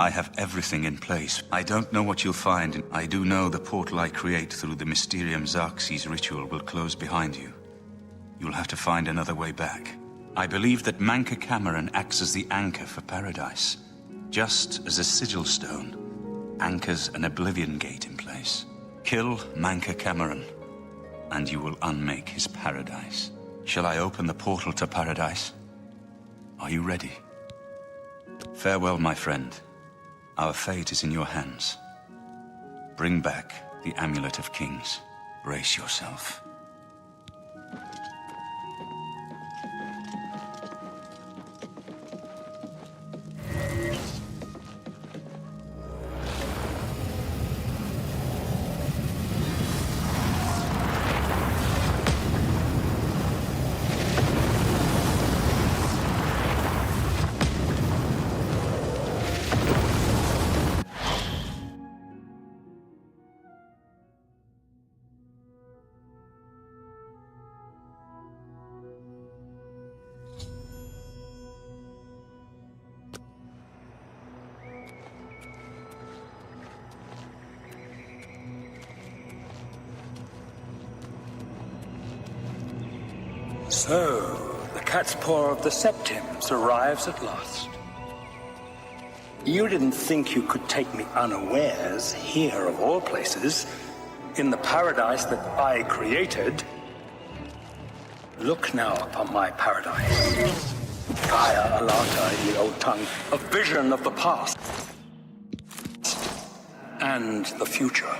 I have everything in place. I don't know what you'll find, and I do know the portal I create through the Mysterium Xerxes ritual will close behind you. You'll have to find another way back. I believe that Manca Cameron acts as the anchor for paradise, just as a sigil stone anchors an Oblivion gate in place. Kill Manca Cameron, and you will unmake his paradise. Shall I open the portal to paradise? Are you ready? Farewell, my friend. Our fate is in your hands. Bring back the Amulet of Kings. Brace yourself. So, the cat's paw of the Septims arrives at last. You didn't think you could take me unawares here, of all places, in the paradise that I created. Look now upon my paradise. Gaia Alata in the old tongue, a vision of the past and the future.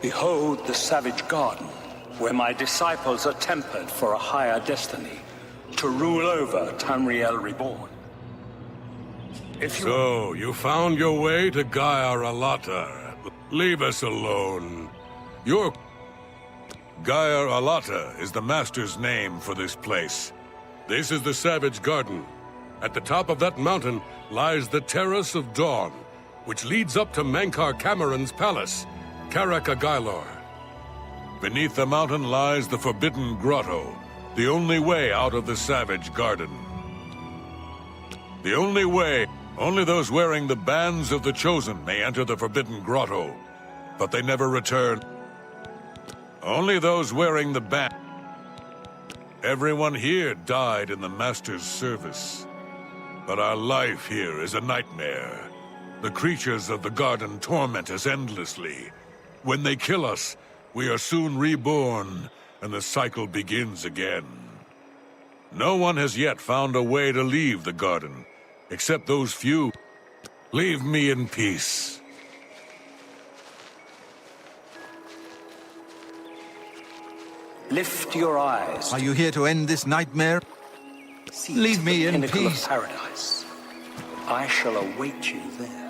Behold the savage garden, where my disciples are tempered for a higher destiny, to rule over Tamriel Reborn. So, you found your way to Gaia Alata. Leave us alone. Gaia Alata is the Master's name for this place. This is the Savage Garden. At the top of that mountain lies the Terrace of Dawn, which leads up to Mancar Cameron's palace, Karaka Gailor. Beneath the mountain lies the Forbidden Grotto, the only way out of the Savage Garden. The only way, only those wearing the bands of the Chosen may enter the Forbidden Grotto, but they never return. Only those wearing the band. Everyone here died in the Master's service, but our life here is a nightmare. The creatures of the garden torment us endlessly. When they kill us, we are soon reborn, and the cycle begins again. No one has yet found a way to leave the garden, except those few. Leave me in peace. Lift your eyes. Are you here to end this nightmare? Leave me in peace. Of paradise. I shall await you there.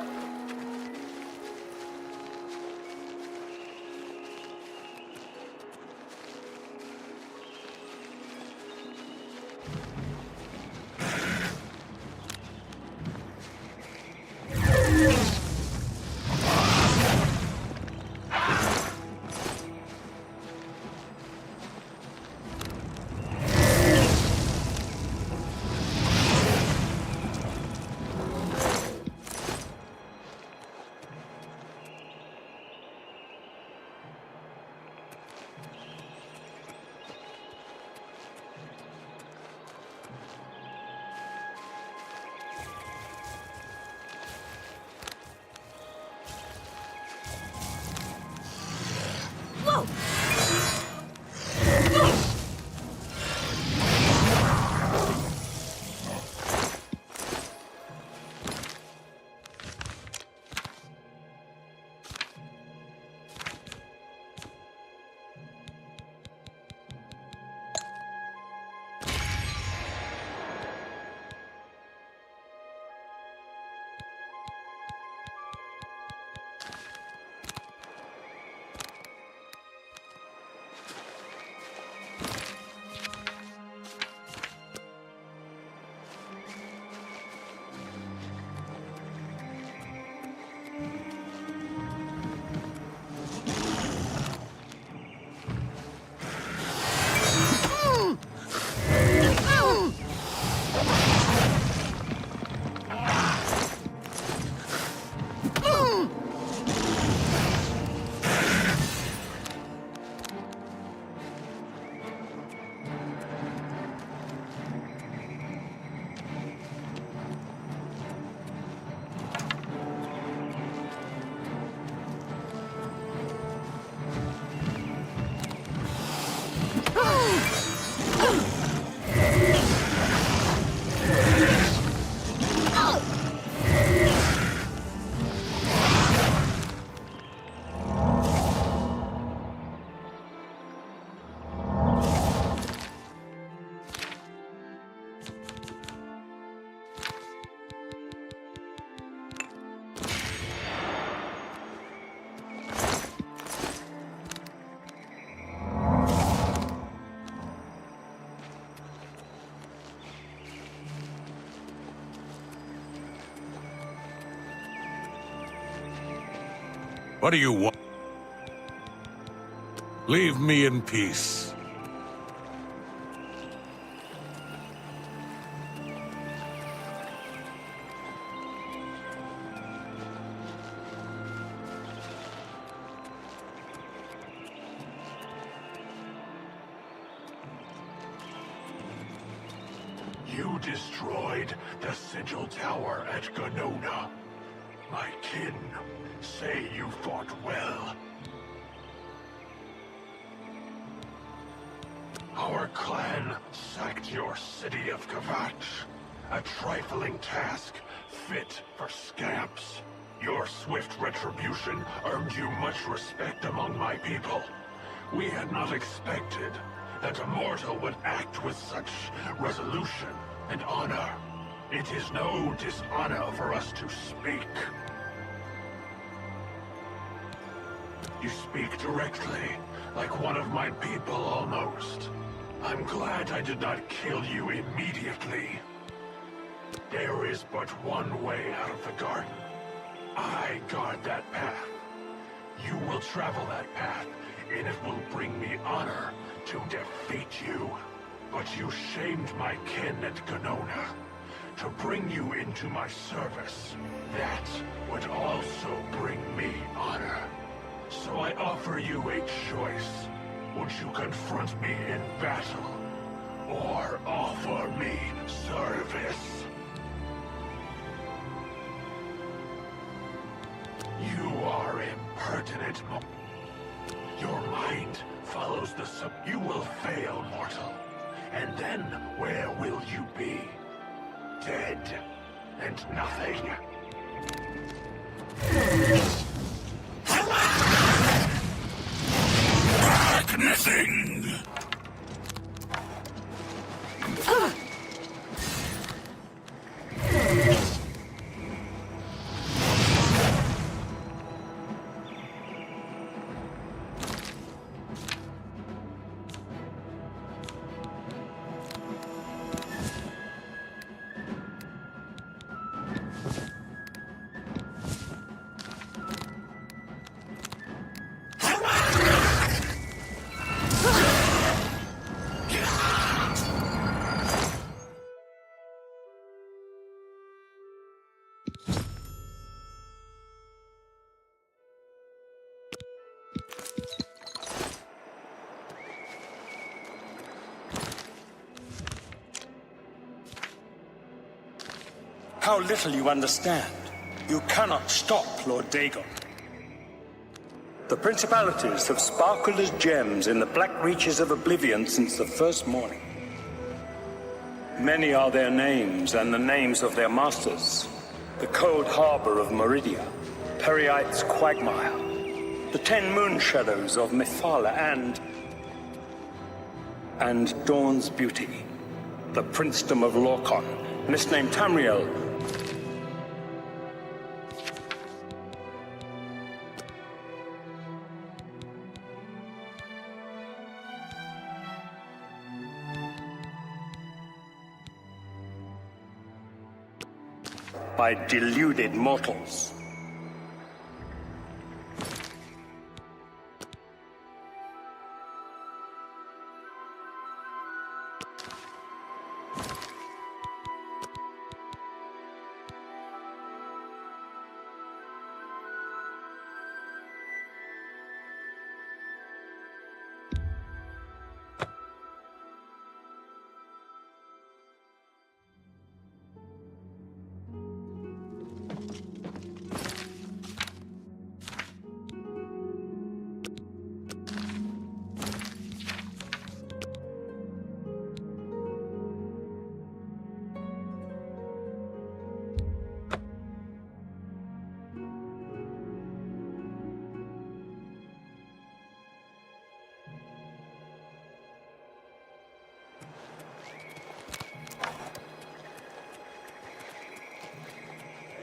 What do you want? Leave me in peace. You destroyed the Sigil Tower at Ganona. My kin say you fought well. Our clan sacked your city of Kavach. A trifling task, fit for scamps. Your swift retribution earned you much respect among my people. We had not expected that a mortal would act with such resolution and honor. It is no dishonor for us to speak. You speak directly, like one of my people almost. I'm glad I did not kill you immediately. There is but one way out of the garden. I guard that path. You will travel that path, and it will bring me honor to defeat you. But you shamed my kin at Ganona. To bring you into my service, that would also bring me honor. So I offer you a choice. Would you confront me in battle, or offer me service? You are impertinent. Your mind follows the You will fail, mortal. And then where will you be? Dead and nothing. Nothing. How little you understand. You cannot stop Lord Dagon. The principalities have sparkled as gems in the black reaches of Oblivion since the first morning. Many are their names and the names of their masters. The cold harbor of Meridia, Periite's quagmire, the 10 moon shadows of Mythala and Dawn's beauty, the princedom of Lorkon, misnamed Tamriel. By deluded mortals.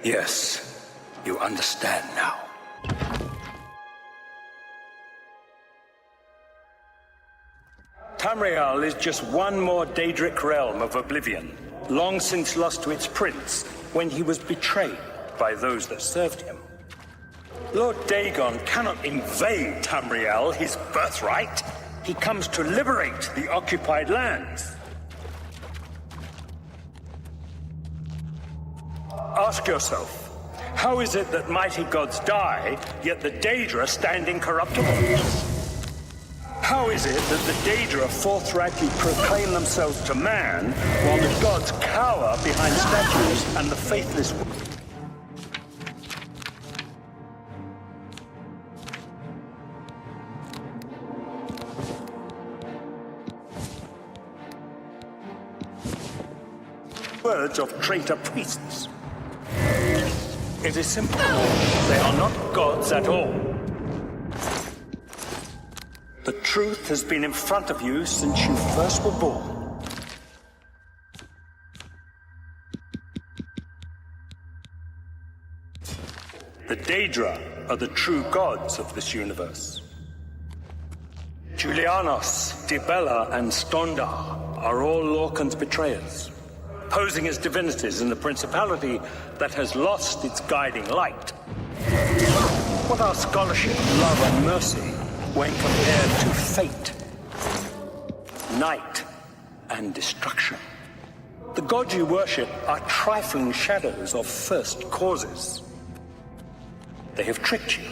Yes, you understand now. Tamriel is just one more Daedric realm of Oblivion, long since lost to its prince when he was betrayed by those that served him. Lord Dagon cannot invade Tamriel, his birthright. He comes to liberate the occupied lands. Ask yourself, how is it that mighty gods die, yet the Daedra stand incorruptible? How is it that the Daedra forthrightly proclaim themselves to man, while the gods cower behind statues and the faithless... words of traitor priests? It is simple. They are not gods at all. The truth has been in front of you since you first were born. The Daedra are the true gods of this universe. Julianos, Dibella, and Stondar are all Lorcan's betrayers, posing as divinities in the principality that has lost its guiding light. What are scholarship, love, and mercy when compared to fate, night, and destruction? The gods you worship are trifling shadows of first causes. They have tricked you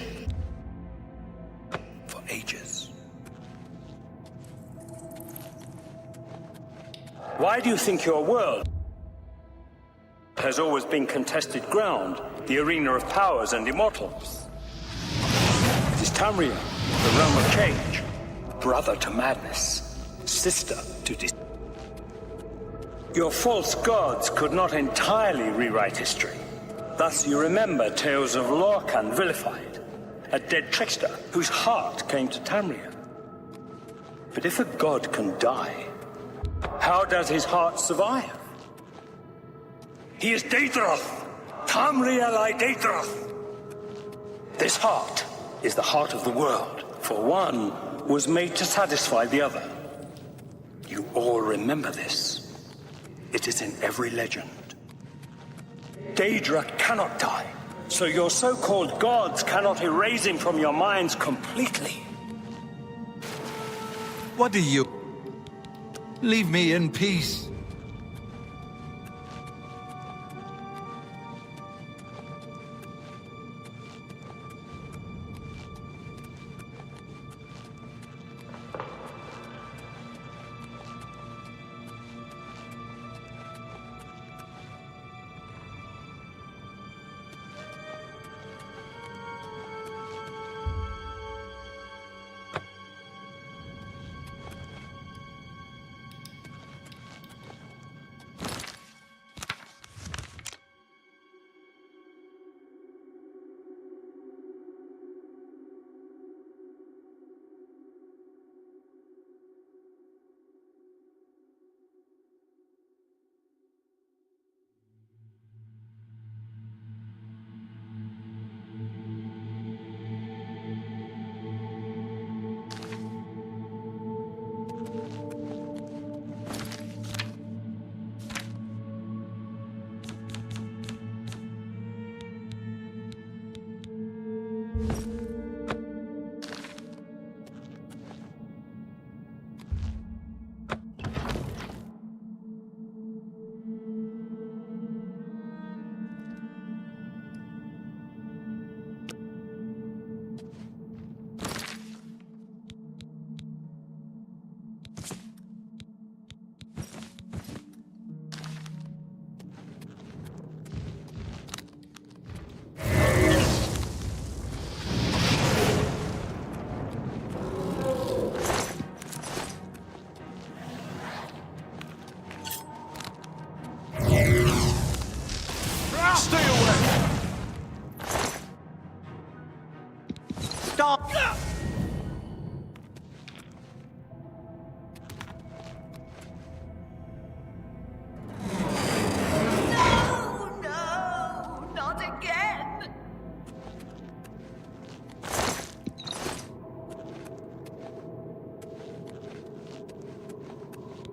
for ages. Why do you think your world has always been contested ground, the arena of powers and immortals? It is Tamriel, the realm of change, brother to madness, sister to Your false gods could not entirely rewrite history. Thus you remember tales of Lorcan vilified, a dead trickster whose heart came to Tamriel. But if a god can die, how does his heart survive? He is Daedroth, Tamriel Daedroth. This heart is the heart of the world, for one was made to satisfy the other. You all remember this. It is in every legend. Daedra cannot die, so your so-called gods cannot erase him from your minds completely. What do you... Leave me in peace.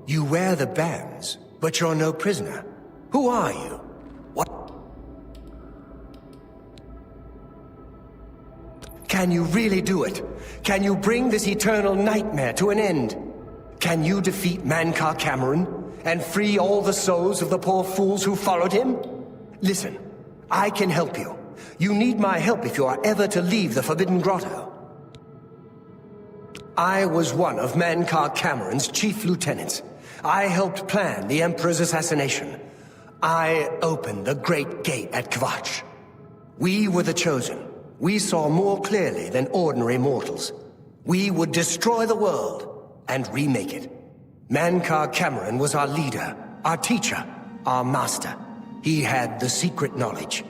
You wear the bands, but you're no prisoner. Who are you? What? Can you really do it? Can you bring this eternal nightmare to an end? Can you defeat Mankar Cameron and free all the souls of the poor fools who followed him? Listen, I can help you. You need my help if you are ever to leave the Forbidden Grotto. I was one of Mankar Cameron's chief lieutenants. I helped plan the Emperor's assassination. I opened the Great Gate at Kvatch. We were the chosen. We saw more clearly than ordinary mortals. We would destroy the world and remake it. Mankar Cameron was our leader, our teacher, our master. He had the secret knowledge.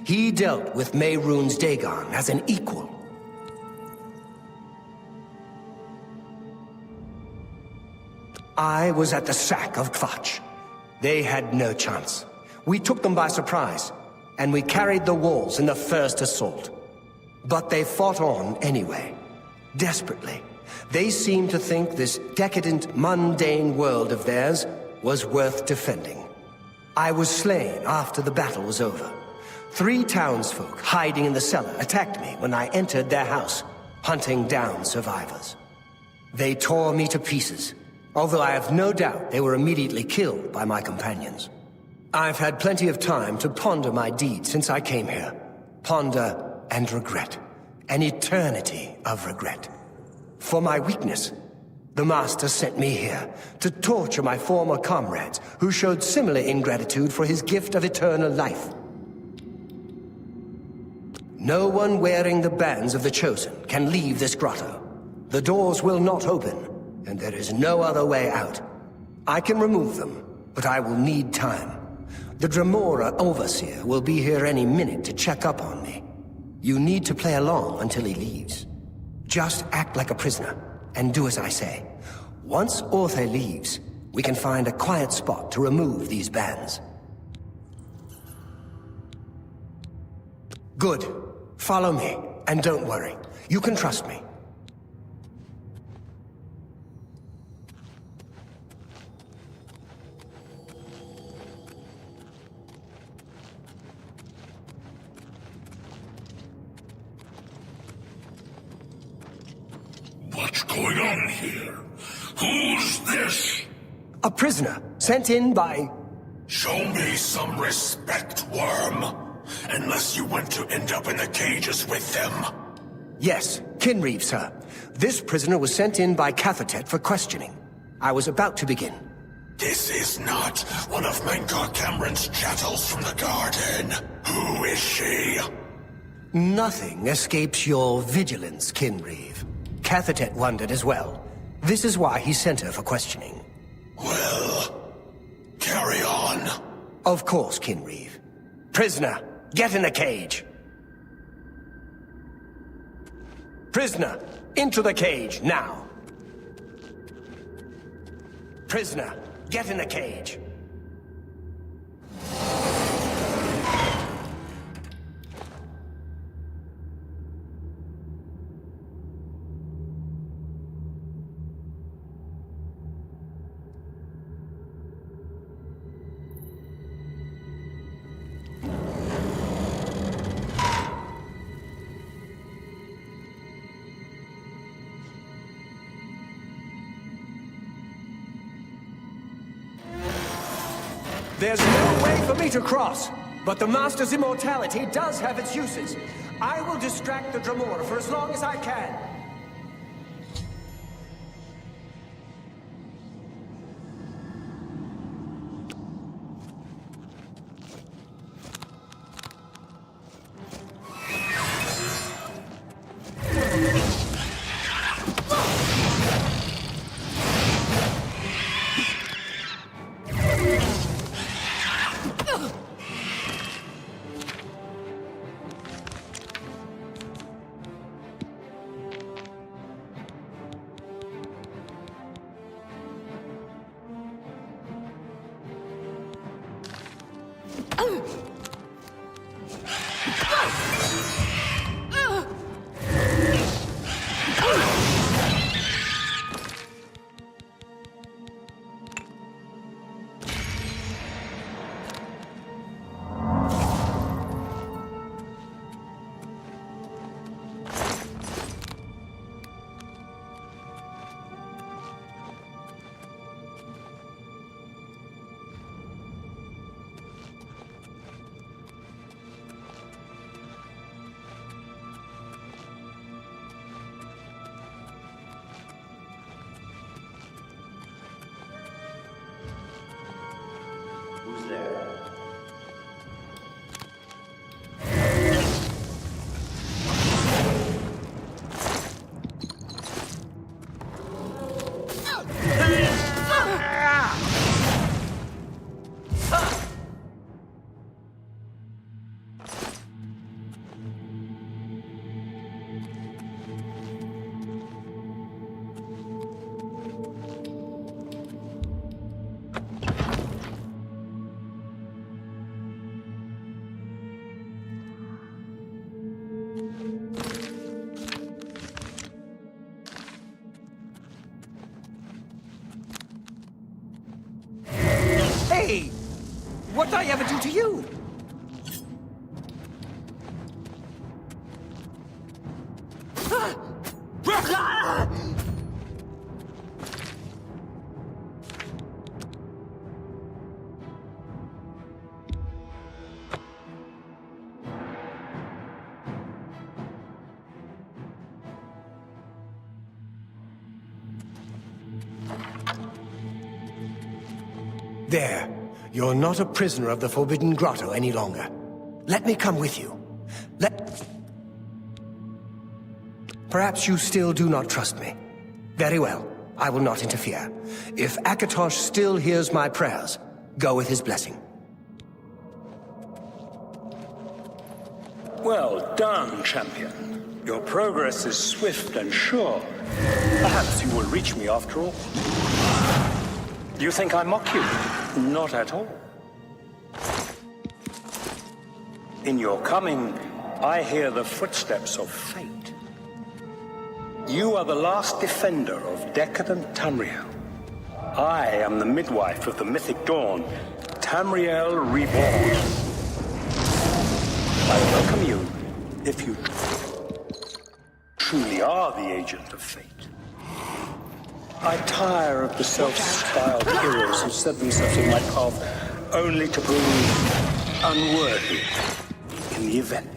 He dealt with Mehrunes Dagon as an equal. I was at the sack of Kvatch. They had no chance. We took them by surprise, and we carried the walls in the first assault. But they fought on anyway, desperately. They seemed to think this decadent, mundane world of theirs was worth defending. I was slain after the battle was over. 3 townsfolk hiding in the cellar attacked me when I entered their house, hunting down survivors. They tore me to pieces, although I have no doubt they were immediately killed by my companions. I've had plenty of time to ponder my deeds since I came here. Ponder and regret. An eternity of regret. For my weakness, the Master sent me here to torture my former comrades who showed similar ingratitude for his gift of eternal life. No one wearing the bands of the Chosen can leave this grotto. The doors will not open, and there is no other way out. I can remove them, but I will need time. The Dremora Overseer will be here any minute to check up on me. You need to play along until he leaves. Just act like a prisoner, and do as I say. Once Orthe leaves, we can find a quiet spot to remove these bands. Good. Follow me, and don't worry. You can trust me. What's going on here? Who's this? A prisoner, sent in by... Show me some respect, worm. Unless you want to end up in the cages with them. Yes, Kinreeve, sir. This prisoner was sent in by Cathatet for questioning. I was about to begin. This is not one of Mankar Cameron's chattels from the garden. Who is she? Nothing escapes your vigilance, Kinreeve. Cathatet wondered as well. This is why he sent her for questioning. Well, carry on. Of course, Kinreeve. Prisoner, get in the cage. Prisoner, into the cage, now. Prisoner, get in the cage. There's no way for me to cross, but the Master's immortality does have its uses. I will distract the Dremora for as long as I can. you! There. You're not a prisoner of the Forbidden Grotto any longer. Let me come with you. Perhaps you still do not trust me. Very well. I will not interfere. If Akatosh still hears my prayers, go with his blessing. Well done, champion. Your progress is swift and sure. Perhaps you will reach me after all. Do you think I mock you? Not at all. In your coming, I hear the footsteps of fate. You are the last defender of decadent Tamriel. I am the midwife of the mythic dawn, Tamriel Reborn. I welcome you, if you truly are the agent of fate. I tire of the self-styled heroes who set themselves in my path only to prove unworthy in the event.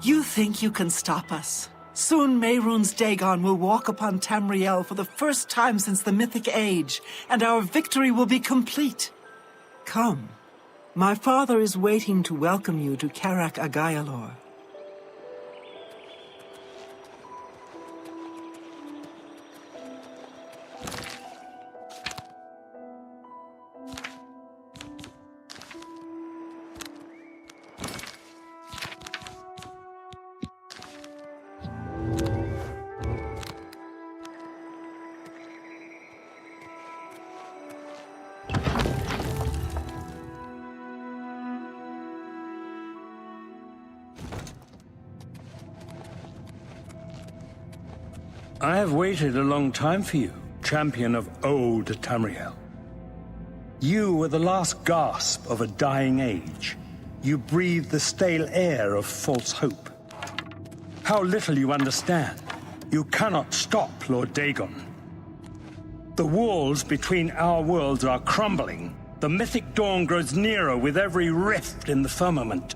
You think you can stop us? Soon Mehrunes Dagon will walk upon Tamriel for the first time since the Mythic Age, and our victory will be complete. Come. My father is waiting to welcome you to Karak Agayalor. I have waited a long time for you, champion of old Tamriel. You were the last gasp of a dying age. You breathed the stale air of false hope. How little you understand. You cannot stop Lord Dagon. The walls between our worlds are crumbling. The mythic dawn grows nearer with every rift in the firmament.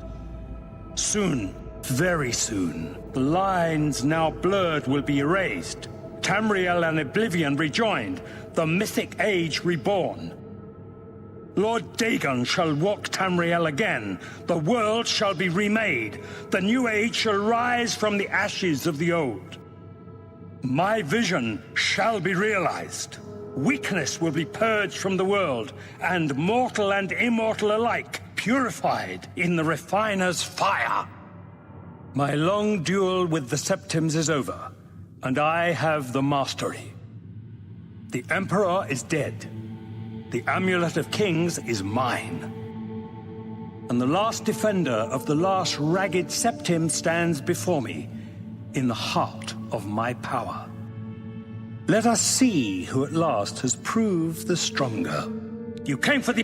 Soon, very soon, the lines now blurred will be erased. Tamriel and Oblivion rejoined, the Mythic Age reborn. Lord Dagon shall walk Tamriel again. The world shall be remade. The new age shall rise from the ashes of the old. My vision shall be realized. Weakness will be purged from the world, and mortal and immortal alike purified in the refiner's fire. My long duel with the Septims is over, and I have the mastery. The Emperor is dead. The Amulet of Kings is mine. And the last defender of the last ragged Septim stands before me, in the heart of my power. Let us see who at last has proved the stronger. You came for the...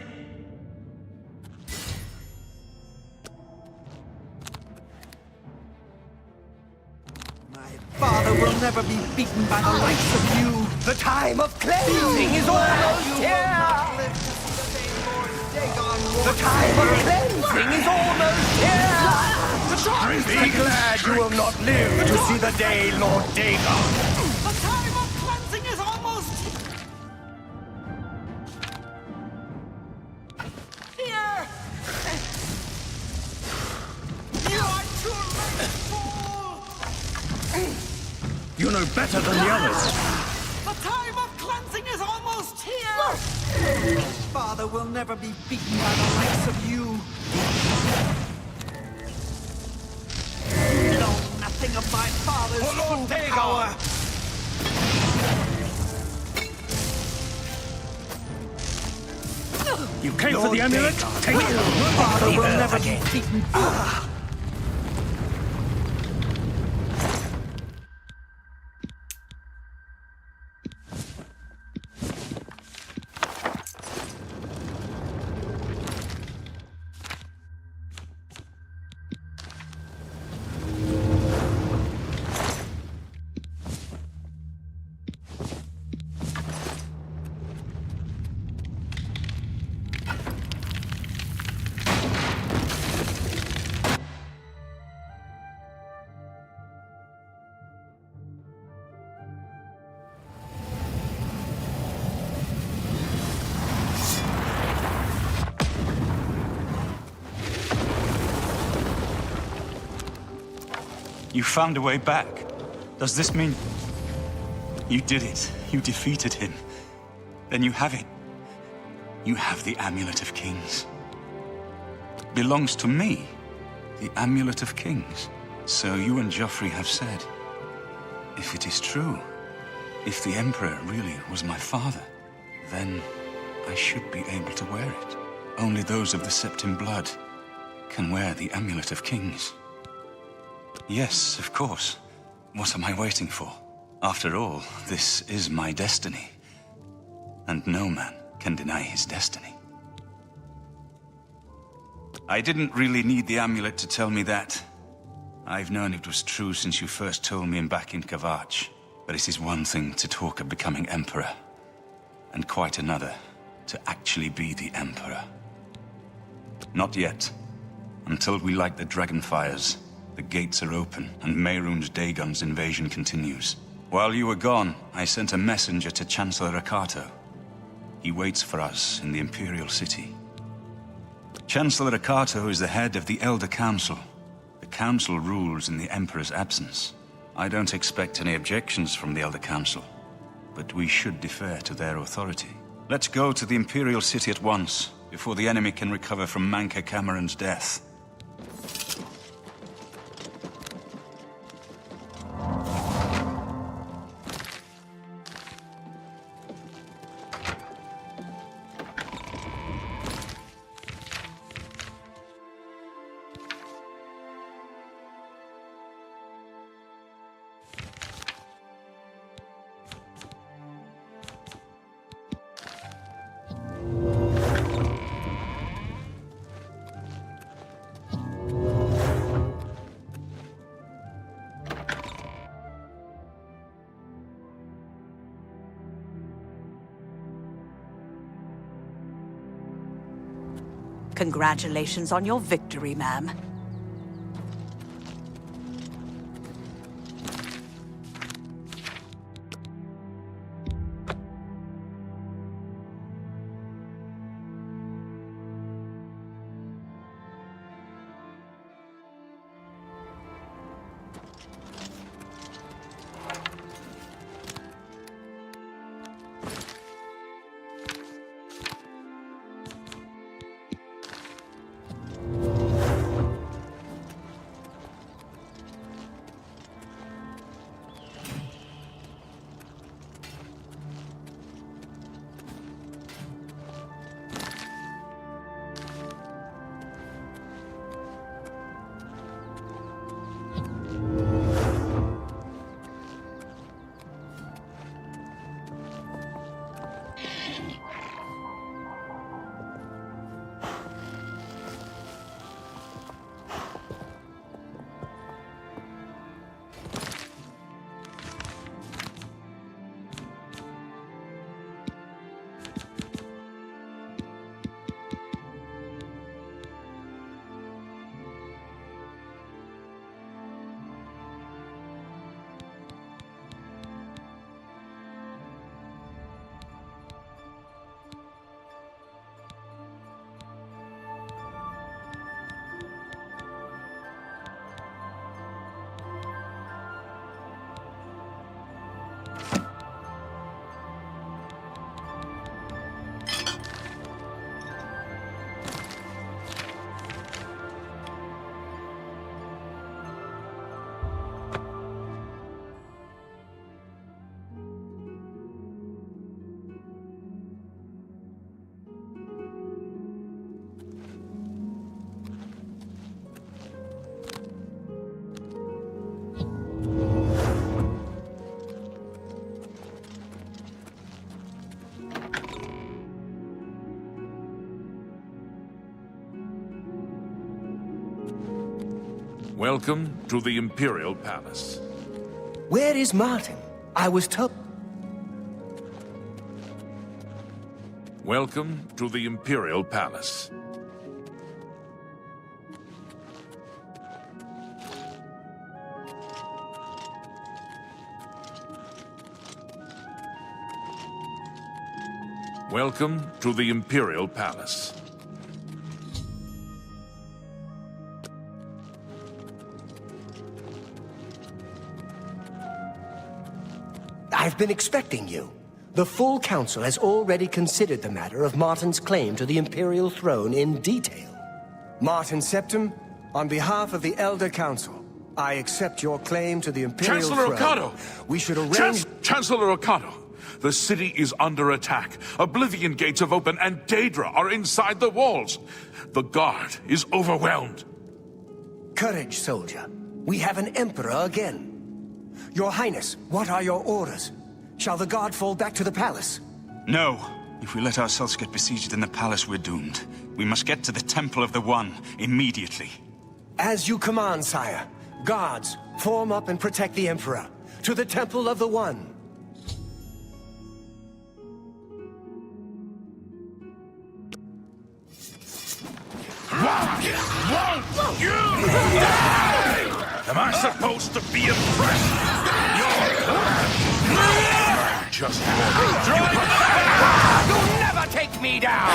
Father will never be beaten by the likes of you. The time of cleansing is almost here! The time of cleansing is almost here! Be glad you will not live to see the day, Lord Dagon. The time of cleansing is almost here! You are too late, fool! You know better than the others. The time of cleansing is almost here! Father will never be beaten by the likes of you. You know nothing of my father's full power. You came for the amulet? Take it. Father will never be beaten. You found a way back. Does this mean... You did it. You defeated him. Then you have it. You have the Amulet of Kings. Belongs to me. The Amulet of Kings. So you and Joffrey have said. If it is true, if the Emperor really was my father, then I should be able to wear it. Only those of the Septim blood can wear the Amulet of Kings. Yes, of course. What am I waiting for? After all, this is my destiny. And no man can deny his destiny. I didn't really need the amulet to tell me that. I've known it was true since you first told me back in Kavach. But it is one thing to talk of becoming Emperor, and quite another to actually be the Emperor. Not yet. Until we light the dragon fires The gates are open, and Mehrunes Dagon's invasion continues. While you were gone, I sent a messenger to Chancellor Akato. He waits for us in the Imperial City. Chancellor Akato is the head of the Elder Council. The Council rules in the Emperor's absence. I don't expect any objections from the Elder Council, but we should defer to their authority. Let's go to the Imperial City at once, before the enemy can recover from Manka Cameron's death. Congratulations on your victory, ma'am. Welcome to the Imperial Palace. Where is Martin? I was told... Welcome to the Imperial Palace. Welcome to the Imperial Palace. I've been expecting you. The full council has already considered the matter of Martin's claim to the Imperial throne in detail. Martin Septim, on behalf of the Elder Council, I accept your claim to the Imperial Chancellor throne. Okato! We should arrange... Chancellor Okato! The city is under attack. Oblivion gates have opened and Daedra are inside the walls. The guard is overwhelmed. Courage, soldier. We have an emperor again. Your Highness, what are your orders? Shall the guard fall back to the palace? No. If we let ourselves get besieged in the palace, we're doomed. We must get to the Temple of the One, immediately. As you command, sire. Guards, form up and protect the Emperor. To the Temple of the One. Won't you die? Am I supposed to be impressed? You're just You'll never take me down!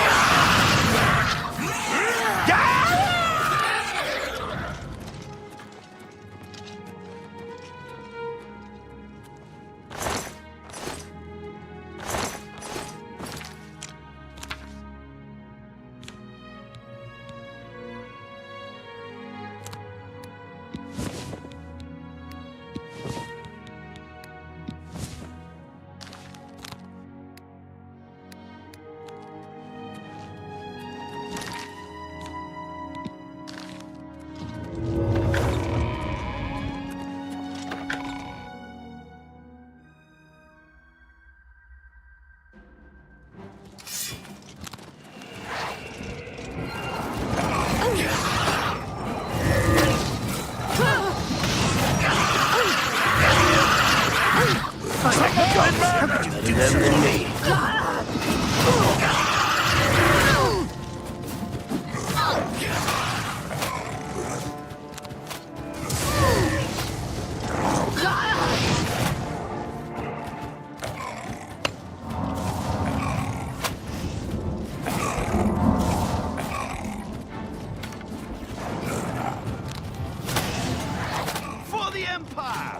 For the Empire!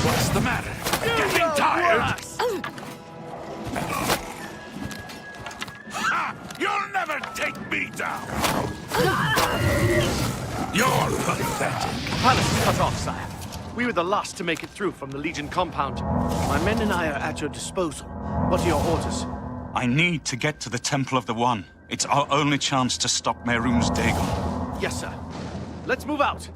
What's the matter? Getting tired? Ha! You'll never take me down! You're pathetic. Palace is cut off, sire. We were the last to make it through from the Legion compound. My men and I are at your disposal. What are your orders? I need to get to the Temple of the One. It's our only chance to stop Mehrunes Dagon. Yes, sir. Let's move out.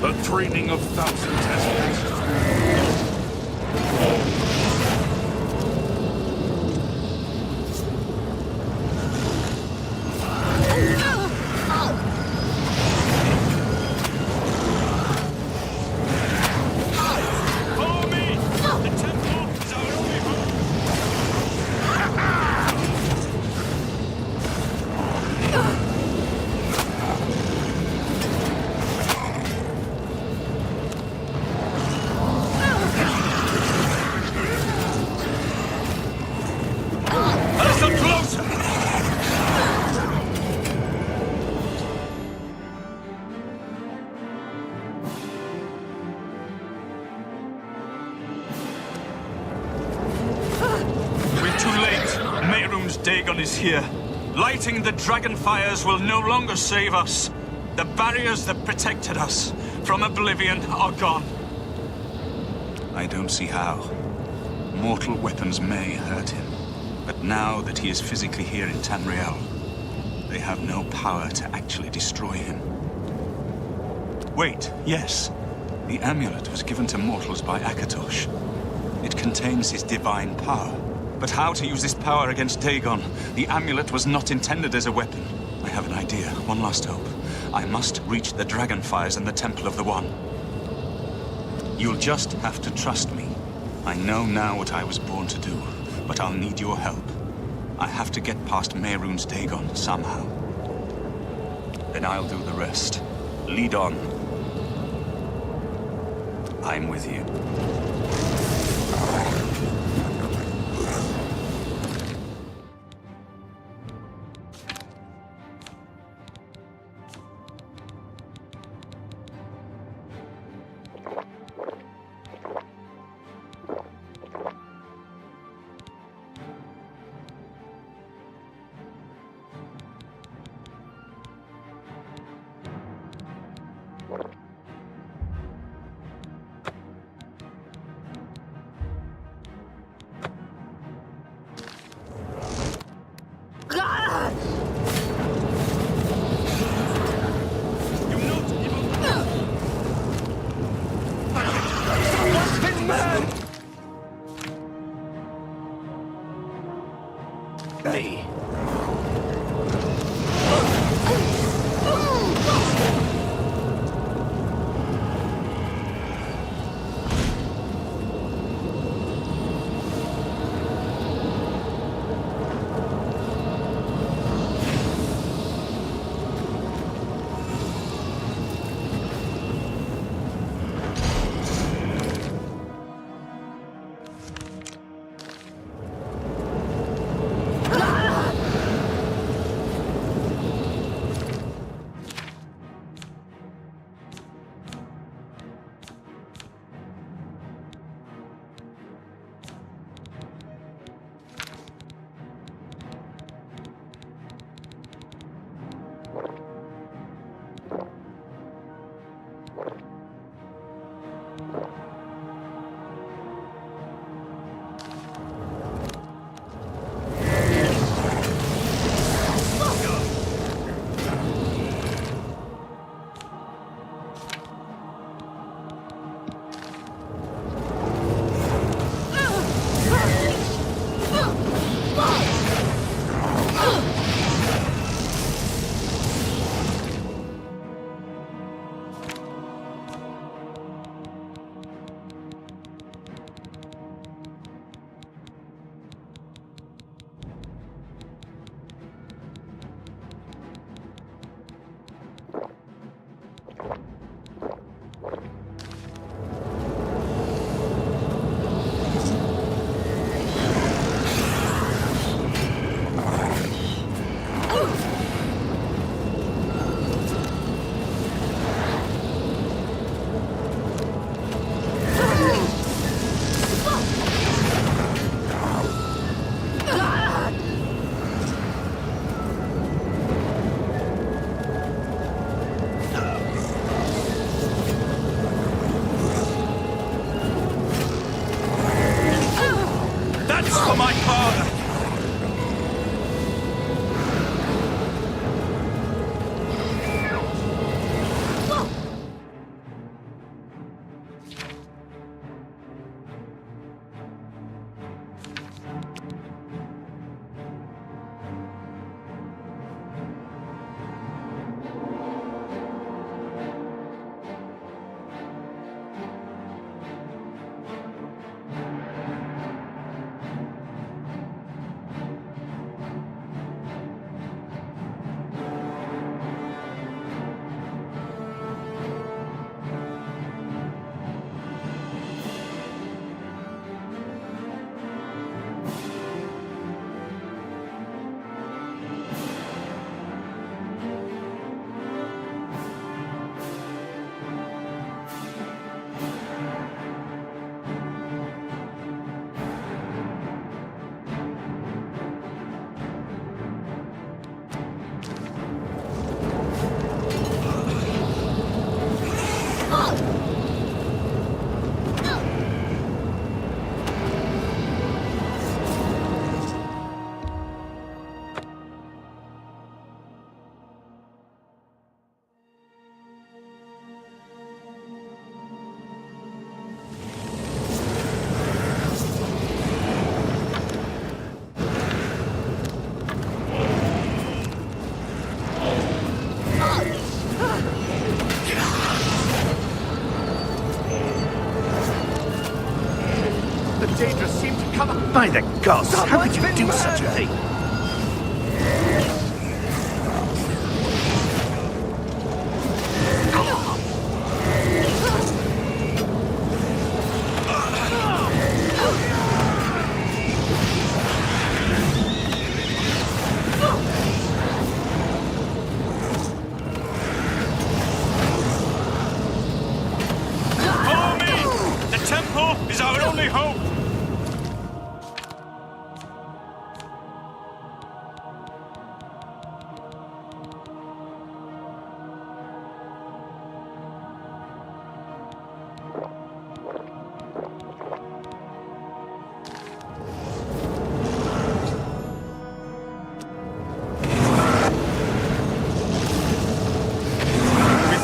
The training of thousands has passed. Follow me! The temple is our only hope! Listen closer! We're too late. Mehrunes Dagon is here. Lighting the dragon fires will no longer save us. The barriers that protected us from Oblivion are gone. I don't see how. Mortal weapons may hurt him, But now that he is physically here in Tamriel, they have no power to actually destroy him. Wait, yes. The amulet was given to mortals by Akatosh. It contains his divine power. But how to use this power against Dagon? The amulet was not intended as a weapon. I have an idea, one last hope. I must reach the Dragonfires and the Temple of the One. You'll just have to trust me. I know now what I was born to do, but I'll need your help. I have to get past Mehrunes Dagon somehow. Then I'll do the rest. Lead on. I'm with you. Me. Daedra seem to come up. By the gods, how could you do such a thing? Follow me! The temple is our only hope!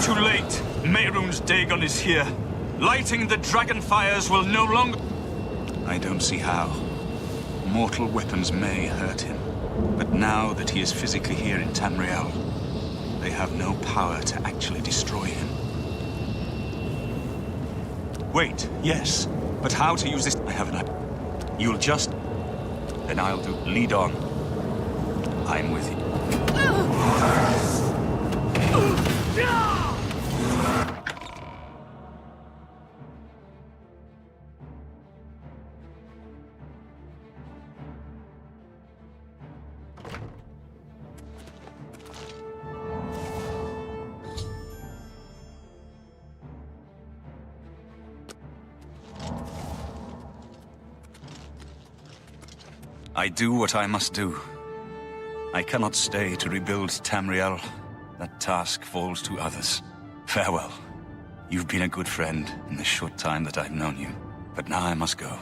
Too late. Mehrunes Dagon is here. Lighting the dragon fires will no longer... I don't see how. Mortal weapons may hurt him, but now that he is physically here in Tamriel, they have no power to actually destroy him. Wait, yes, but how to use this? I have an idea. You'll just... Then I'll do... Lead on. I'm with you. I do what I must do. I cannot stay to rebuild Tamriel. That task falls to others. Farewell. You've been a good friend in the short time that I've known you. But now I must go.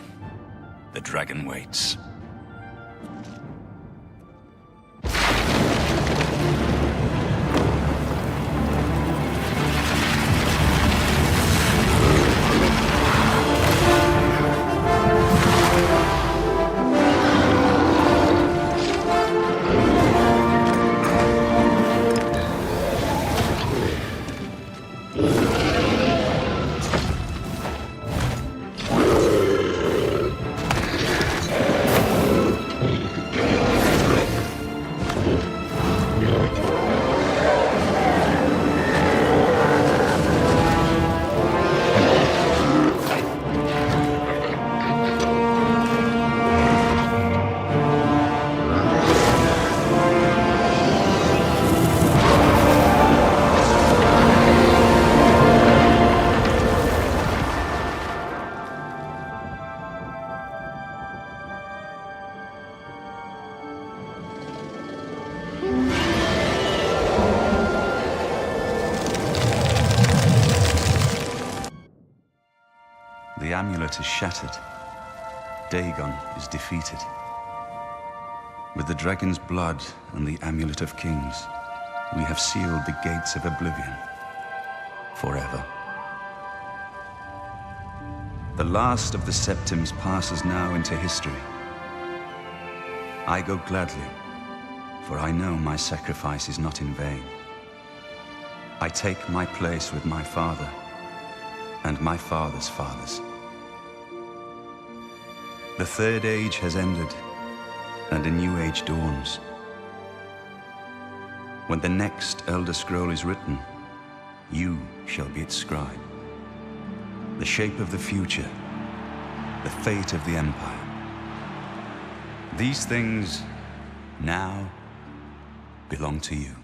The dragon waits. The amulet is shattered. Dagon is defeated. With the dragon's blood and the amulet of kings, we have sealed the gates of Oblivion forever. The last of the Septims passes now into history. I go gladly, for I know my sacrifice is not in vain. I take my place with my father and my father's fathers. The Third Age has ended, and a new age dawns. When the next Elder Scroll is written, you shall be its scribe. The shape of the future, the fate of the Empire. These things now belong to you.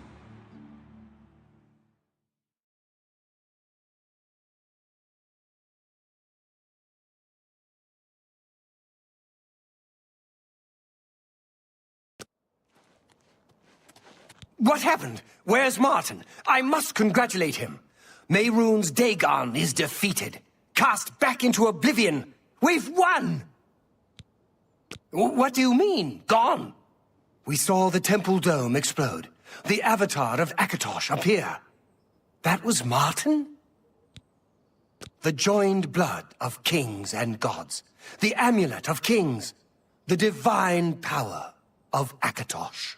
What happened? Where's Martin? I must congratulate him. Mehrunes Dagon is defeated. Cast back into Oblivion. We've won! What do you mean, gone? We saw the temple dome explode. The avatar of Akatosh appear. That was Martin? The joined blood of kings and gods. The amulet of kings. The divine power of Akatosh.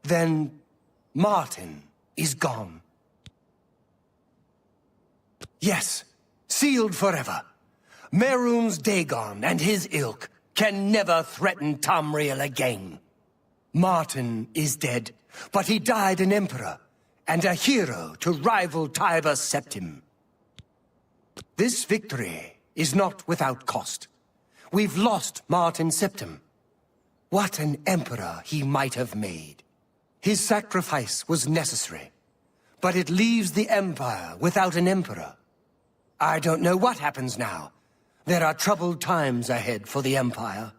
Then Martin is gone. Yes, sealed forever. Mehrunes Dagon and his ilk can never threaten Tamriel again. Martin is dead, but he died an emperor and a hero to rival Tiber Septim. This victory is not without cost. We've lost Martin Septim. What an emperor he might have made. His sacrifice was necessary, but it leaves the Empire without an emperor. I don't know what happens now. There are troubled times ahead for the Empire.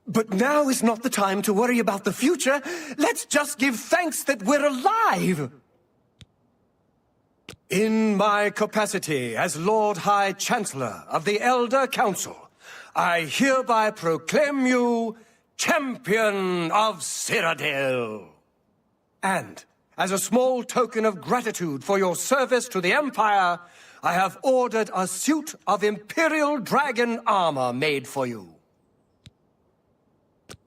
But now is not the time to worry about the future. Let's just give thanks that we're alive! In my capacity as Lord High Chancellor of the Elder Council, I hereby proclaim you Champion of Cyrodiil. And, as a small token of gratitude for your service to the Empire, I have ordered a suit of Imperial Dragon armor made for you.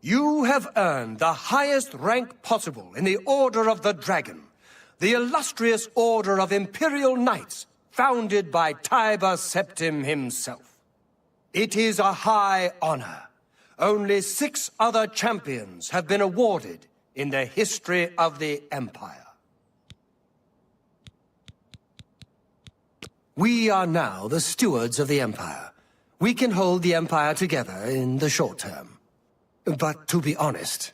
You have earned the highest rank possible in the Order of the Dragon, the illustrious Order of Imperial Knights, founded by Tiber Septim himself. It is a high honor. Only 6 other champions have been awarded in the history of the Empire. We are now the stewards of the Empire. We can hold the Empire together in the short term. But to be honest,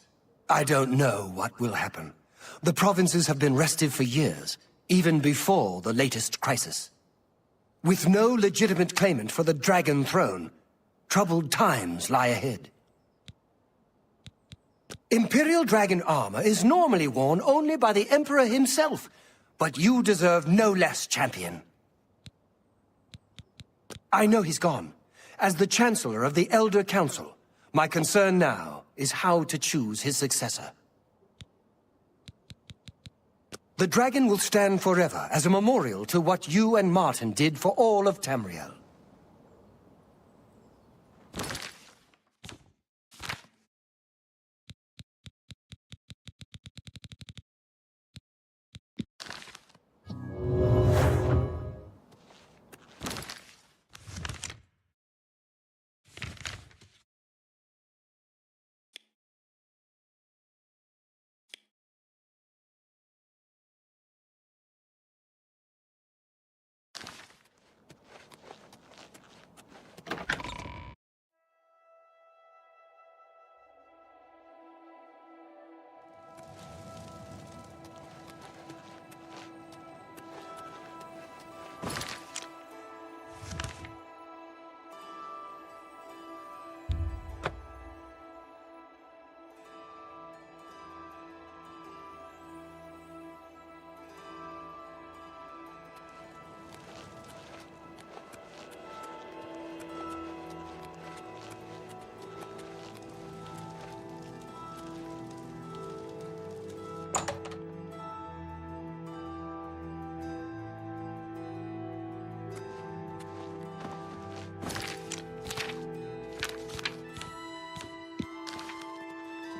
I don't know what will happen. The provinces have been restive for years, even before the latest crisis. With no legitimate claimant for the Dragon Throne, troubled times lie ahead. Imperial Dragon armor is normally worn only by the Emperor himself, but you deserve no less, champion. I know he's gone. As the Chancellor of the Elder Council, my concern now is how to choose his successor. The dragon will stand forever as a memorial to what you and Martin did for all of Tamriel.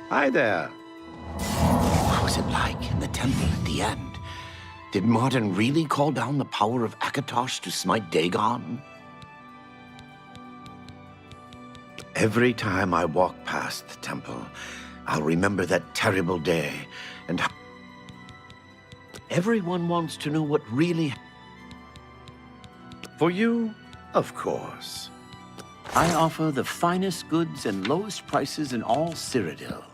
Hi there. What was it like in the temple at the end? Did Martin really call down the power of Akatosh to smite Dagon? Every time I walk past the temple, I'll remember that terrible day, and everyone wants to know what really happened. For you, of course. I offer the finest goods and lowest prices in all Cyrodiil.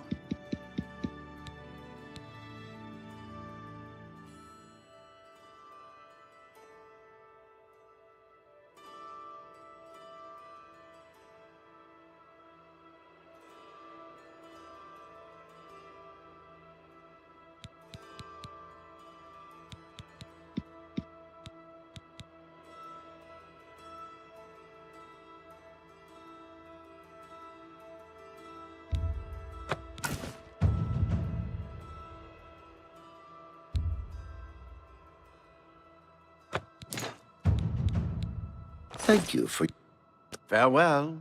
Thank you for... Farewell.